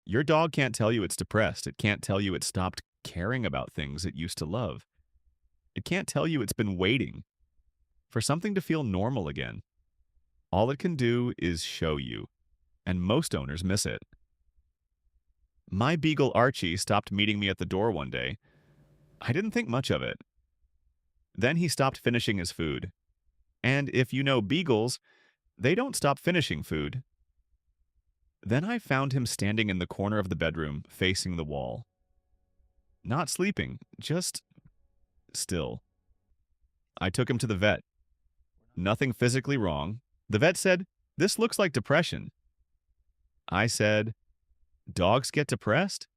Your dog can't tell you it's depressed. It can't tell you it stopped caring about things it used to love. It can't tell you it's been waiting for something to feel normal again. All it can do is show you, and most owners miss it. My beagle Archie stopped meeting me at the door one day. I didn't think much of it. Then he stopped finishing his food. And if you know beagles, they don't stop finishing food. Then I found him standing in the corner of the bedroom, facing the wall. Not sleeping, just still. I took him to the vet. Nothing physically wrong. The vet said, "This looks like depression." I said, "Dogs get depressed?"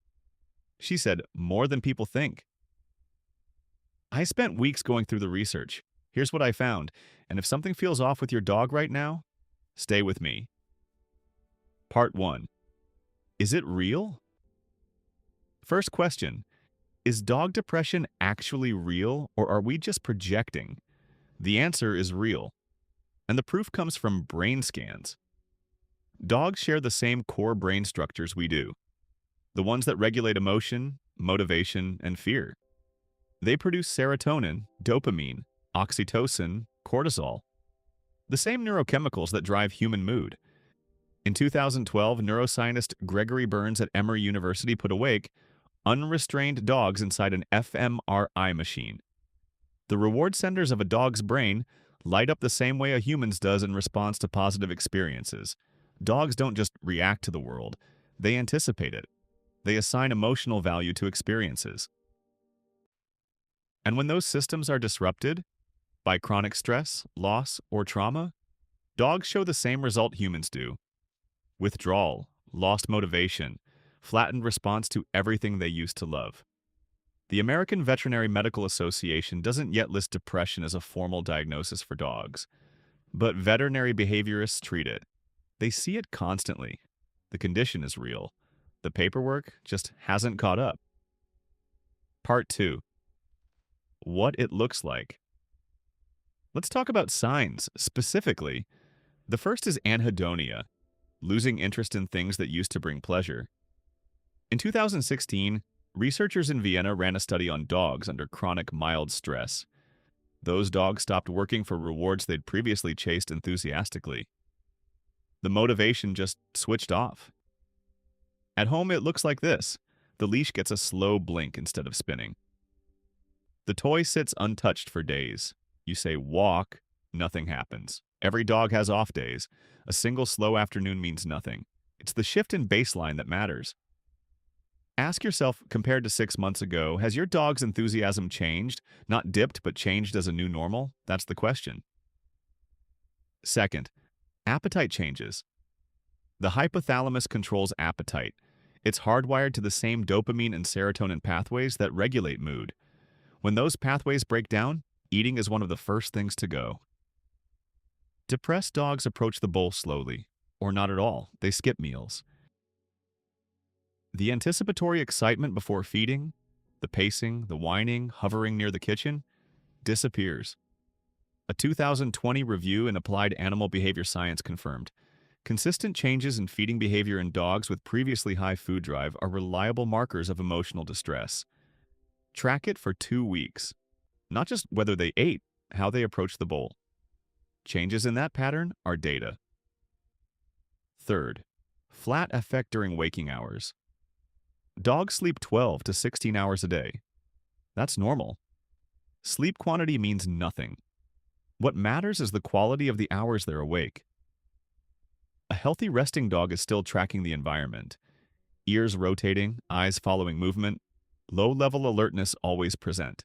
She said, "More than people think." I spent weeks going through the research. Here's what I found, and if something feels off with your dog right now, stay with me. Part 1. Is it real? First question. Is dog depression actually real, or are we just projecting? The answer is real, and the proof comes from brain scans. Dogs share the same core brain structures we do, the ones that regulate emotion, motivation, and fear. They produce serotonin, dopamine, oxytocin, cortisol, the same neurochemicals that drive human mood. In 2012, neuroscientist Gregory Burns at Emory University put awake unrestrained dogs inside an fMRI machine. The reward centers of a dog's brain light up the same way a human's does in response to positive experiences. Dogs don't just react to the world, they anticipate it. They assign emotional value to experiences. And when those systems are disrupted by chronic stress, loss, or trauma, dogs show the same result humans do: withdrawal, lost motivation, flattened response to everything they used to love. The American Veterinary Medical Association doesn't yet list depression as a formal diagnosis for dogs, but veterinary behaviorists treat it. They see it constantly. The condition is real. The paperwork just hasn't caught up. Part 2. What it looks like. Let's talk about signs, specifically. The first is anhedonia, losing interest in things that used to bring pleasure. In 2016, researchers in Vienna ran a study on dogs under chronic mild stress. Those dogs stopped working for rewards they'd previously chased enthusiastically. The motivation just switched off. At home, it looks like this. The leash gets a slow blink instead of spinning. The toy sits untouched for days. You say walk, nothing happens. Every dog has off days. A single slow afternoon means nothing. It's the shift in baseline that matters. Ask yourself, compared to 6 months ago, has your dog's enthusiasm changed? Not dipped, but changed as a new normal? That's the question. Second, appetite changes. The hypothalamus controls appetite. It's hardwired to the same dopamine and serotonin pathways that regulate mood. When those pathways break down, eating is one of the first things to go. Depressed dogs approach the bowl slowly, or not at all. They skip meals. The anticipatory excitement before feeding, the pacing, the whining, hovering near the kitchen, disappears. A 2020 review in Applied Animal Behavior Science confirmed consistent changes in feeding behavior in dogs with previously high food drive are reliable markers of emotional distress. Track it for 2 weeks. Not just whether they ate, how they approached the bowl. Changes in that pattern are data. Third, flat effect during waking hours. Dogs sleep 12 to 16 hours a day. That's normal. Sleep quantity means nothing. What matters is the quality of the hours they're awake. A healthy resting dog is still tracking the environment. Ears rotating, eyes following movement, low-level alertness always present.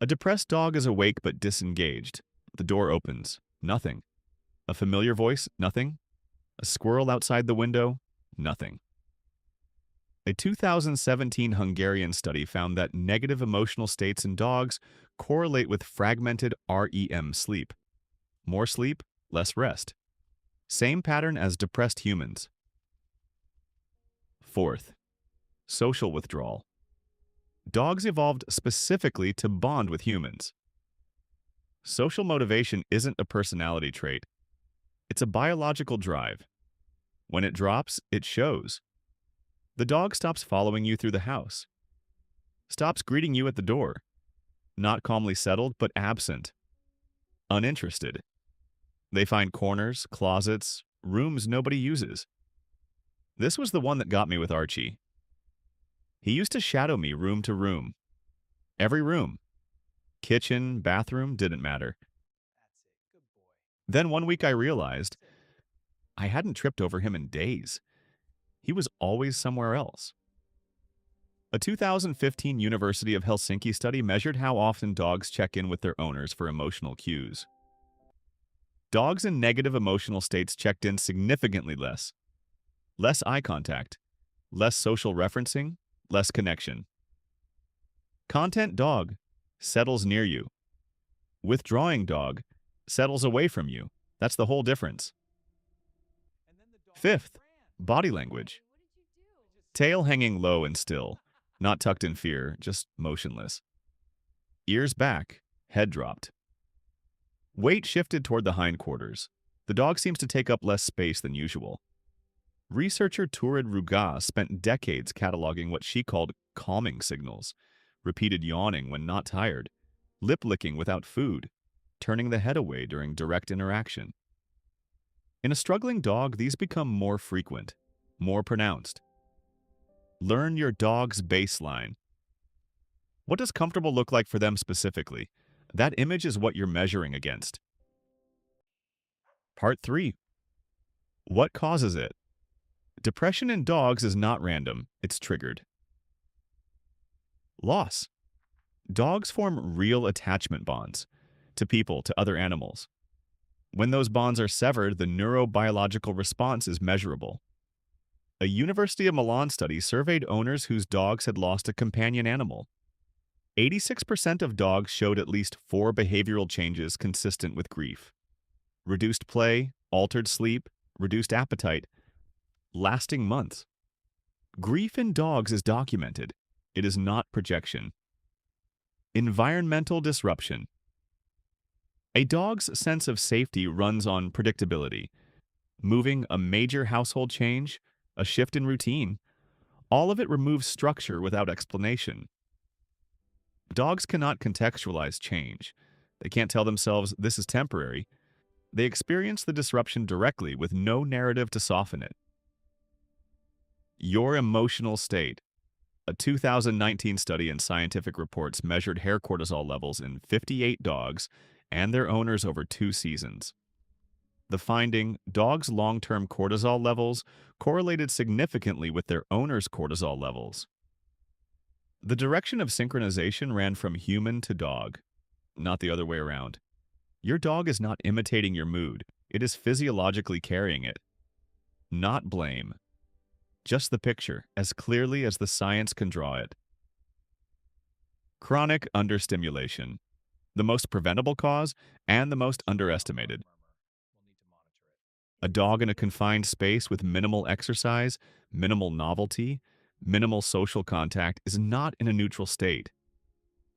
A depressed dog is awake but disengaged. The door opens. Nothing. A familiar voice? Nothing. A squirrel outside the window? Nothing. A 2017 Hungarian study found that negative emotional states in dogs correlate with fragmented REM sleep. More sleep, less rest. Same pattern as depressed humans. Fourth, social withdrawal. Dogs evolved specifically to bond with humans. Social motivation isn't a personality trait. It's a biological drive. When it drops, it shows. The dog stops following you through the house, stops greeting you at the door, not calmly settled, but absent, uninterested. They find corners, closets, rooms nobody uses. This was the one that got me with Archie. He used to shadow me room to room. Every room. Kitchen, bathroom, didn't matter. Then one week I realized I hadn't tripped over him in days. He was always somewhere else. A 2015 University of Helsinki study measured how often dogs check in with their owners for emotional cues. Dogs in negative emotional states checked in significantly less. Less eye contact, less social referencing, less connection. Content dog settles near you. Withdrawing dog settles away from you. That's the whole difference. Fifth, body language. Tail hanging low and still, not tucked in fear, just motionless. Ears back, head dropped. Weight shifted toward the hindquarters. The dog seems to take up less space than usual. Researcher Turid Ruga spent decades cataloging what she called calming signals: repeated yawning when not tired, lip licking without food, turning the head away during direct interaction. In a struggling dog, these become more frequent, more pronounced. Learn your dog's baseline. What does comfortable look like for them specifically? That image is what you're measuring against. Part 3. What causes it? Depression in dogs is not random, it's triggered. Loss. Dogs form real attachment bonds to people, to other animals. When those bonds are severed, the neurobiological response is measurable. A University of Milan study surveyed owners whose dogs had lost a companion animal. 86% of dogs showed at least 4 behavioral changes consistent with grief: reduced play, altered sleep, reduced appetite, lasting months. Grief in dogs is documented. It is not projection. Environmental disruption. A dog's sense of safety runs on predictability. Moving a major household change, a shift in routine, all of it removes structure without explanation. Dogs cannot contextualize change. They can't tell themselves this is temporary. They experience the disruption directly with no narrative to soften it. Your emotional state. A 2019 study in Scientific Reports measured hair cortisol levels in 58 dogs and their owners over 2 seasons. The finding, dogs' long-term cortisol levels correlated significantly with their owners' cortisol levels. The direction of synchronization ran from human to dog, not the other way around. Your dog is not imitating your mood, it is physiologically carrying it. Not blame. Just the picture, as clearly as the science can draw it. Chronic understimulation. The most preventable cause and the most underestimated. A dog in a confined space with minimal exercise, minimal novelty, minimal social contact is not in a neutral state.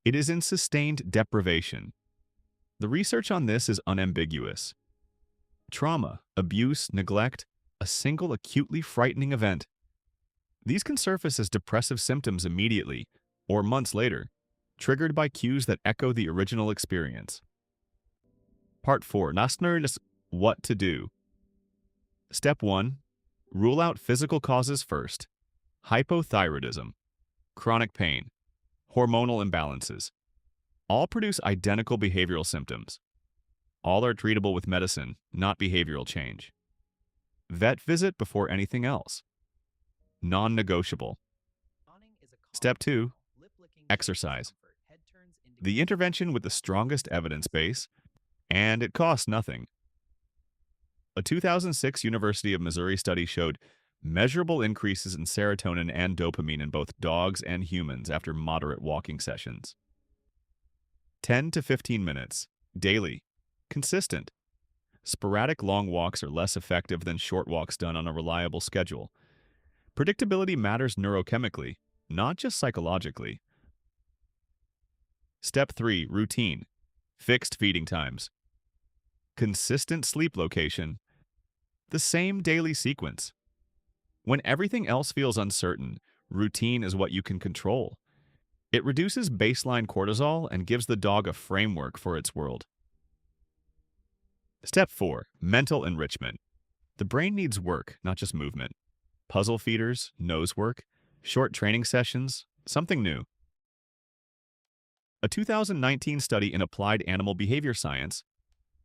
It is in sustained deprivation. The research on this is unambiguous. Trauma, abuse, neglect, a single acutely frightening event. These can surface as depressive symptoms immediately, or months later, triggered by cues that echo the original experience. Part 4. What to do. Step 1. Rule out physical causes first. Hypothyroidism, chronic pain, hormonal imbalances. All produce identical behavioral symptoms. All are treatable with medicine, not behavioral change. Vet visit before anything else. Non-negotiable. Step 2. Exercise. The intervention with the strongest evidence base, and it costs nothing. A 2006 University of Missouri study showed measurable increases in serotonin and dopamine in both dogs and humans after moderate walking sessions. 10 to 15 minutes, daily, consistent. Sporadic long walks are less effective than short walks done on a reliable schedule. Predictability matters neurochemically, not just psychologically. Step 3. Routine. Fixed feeding times. Consistent sleep location. The same daily sequence. When everything else feels uncertain, routine is what you can control. It reduces baseline cortisol and gives the dog a framework for its world. Step 4. Mental enrichment. The brain needs work, not just movement. Puzzle feeders, nose work, short training sessions, something new. A 2019 study in applied animal behavior science,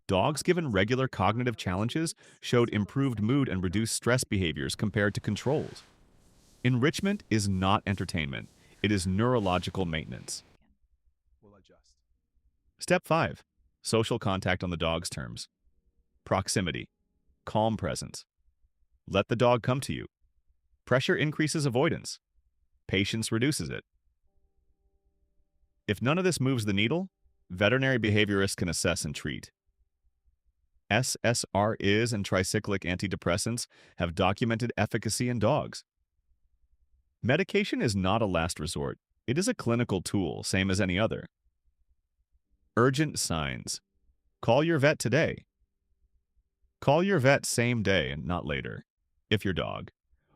dogs given regular cognitive challenges showed improved mood and reduced stress behaviors compared to controls. Enrichment is not entertainment. It is neurological maintenance. Step 5. Social contact on the dog's terms. Proximity. Calm presence. Let the dog come to you. Pressure increases avoidance. Patience reduces it. If none of this moves the needle, veterinary behaviorists can assess and treat. SSRIs and tricyclic antidepressants have documented efficacy in dogs. Medication is not a last resort. It is a clinical tool, same as any other. Urgent signs. Call your vet today. Call your vet same day and not later. If your dog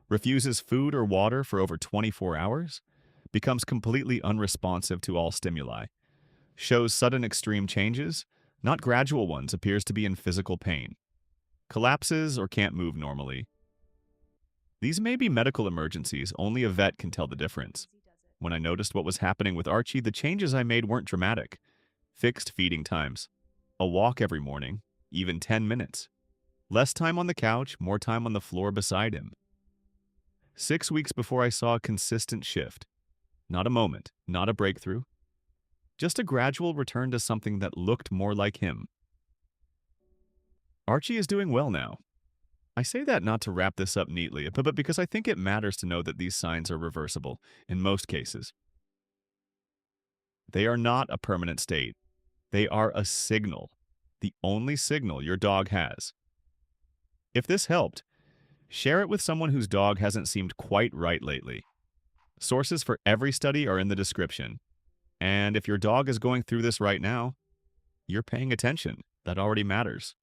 refuses food or water for over 24 hours, becomes completely unresponsive to all stimuli, shows sudden extreme changes, not gradual ones, appears to be in physical pain, collapses or can't move normally. These may be medical emergencies. Only a vet can tell the difference. When I noticed what was happening with Archie, the changes I made weren't dramatic. Fixed feeding times, a walk every morning, even 10 minutes. Less time on the couch, more time on the floor beside him. 6 weeks before I saw a consistent shift. Not a moment, not a breakthrough. Just a gradual return to something that looked more like him. Archie is doing well now. I say that not to wrap this up neatly, but because I think it matters to know that these signs are reversible in most cases. They are not a permanent state. They are a signal, the only signal your dog has. If this helped, share it with someone whose dog hasn't seemed quite right lately. Sources for every study are in the description. And if your dog is going through this right now, you're paying attention. That already matters.